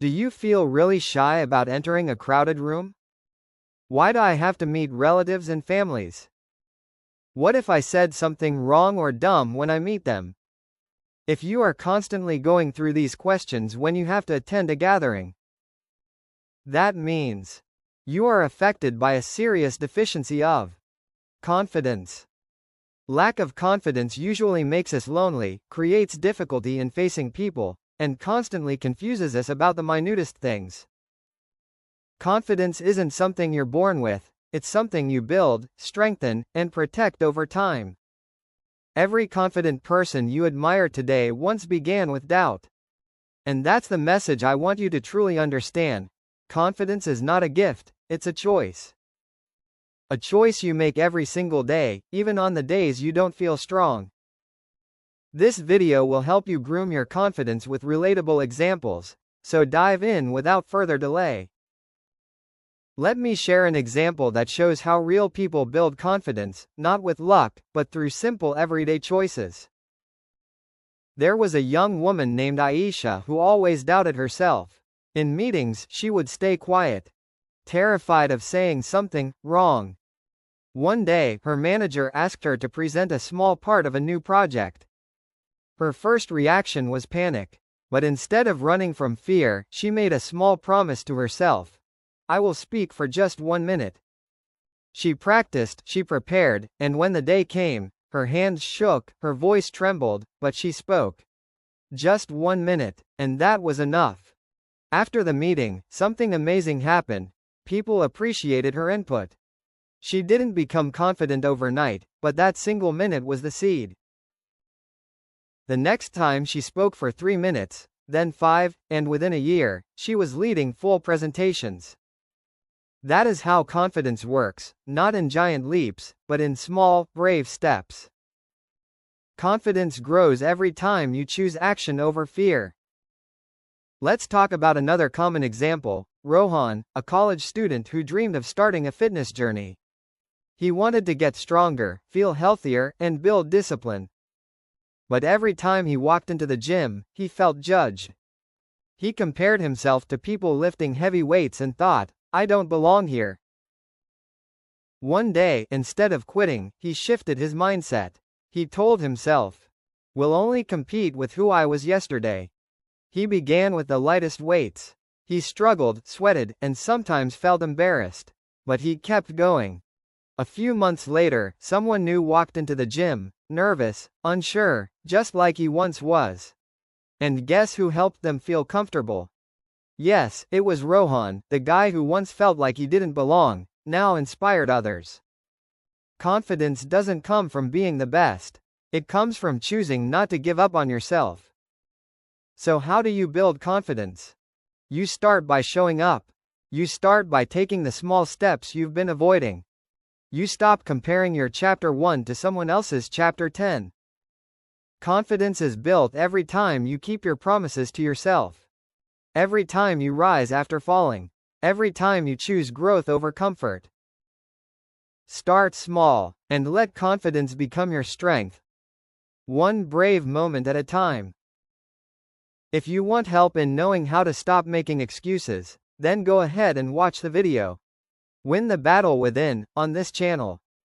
Do you feel really shy about entering a crowded room? Why do I have to meet relatives and families? What if I said something wrong or dumb when I meet them? If you are constantly going through these questions when you have to attend a gathering, that means you are affected by a serious deficiency of confidence. Lack of confidence usually makes us lonely, creates difficulty in facing people, and constantly confuses us about the minutest things. Confidence isn't something you're born with, it's something you build, strengthen, and protect over time. Every confident person you admire today once began with doubt. And that's the message I want you to truly understand. Confidence is not a gift, it's a choice. A choice you make every single day, even on the days you don't feel strong. This video will help you groom your confidence with relatable examples, so dive in without further delay. Let me share an example that shows how real people build confidence, not with luck, but through simple everyday choices. There was a young woman named Aisha who always doubted herself. In meetings, she would stay quiet, terrified of saying something wrong. One day, her manager asked her to present a small part of a new project. Her first reaction was panic. But instead of running from fear, she made a small promise to herself. I will speak for just 1 minute. She practiced, she prepared, and when the day came, her hands shook, her voice trembled, but she spoke. Just 1 minute, and that was enough. After the meeting, something amazing happened. People appreciated her input. She didn't become confident overnight, but that single minute was the seed. The next time she spoke for 3 minutes, then 5, and within a year, she was leading full presentations. That is how confidence works, not in giant leaps, but in small, brave steps. Confidence grows every time you choose action over fear. Let's talk about another common example, Rohan, a college student who dreamed of starting a fitness journey. He wanted to get stronger, feel healthier, and build discipline. But every time he walked into the gym, he felt judged. He compared himself to people lifting heavy weights and thought, I don't belong here. One day, instead of quitting, he shifted his mindset. He told himself, "Will only compete with who I was yesterday." He began with the lightest weights. He struggled, sweated, and sometimes felt embarrassed. But he kept going. A few months later, someone new walked into the gym, nervous, unsure, just like he once was. And guess who helped them feel comfortable? Yes, it was Rohan, the guy who once felt like he didn't belong, now inspired others. Confidence doesn't come from being the best. It comes from choosing not to give up on yourself. So how do you build confidence? You start by showing up. You start by taking the small steps you've been avoiding. You stop comparing your chapter 1 to someone else's chapter 10. Confidence is built every time you keep your promises to yourself. Every time you rise after falling. Every time you choose growth over comfort. Start small, and let confidence become your strength. One brave moment at a time. If you want help in knowing how to stop making excuses, then go ahead and watch the video. Win the battle within, on this channel.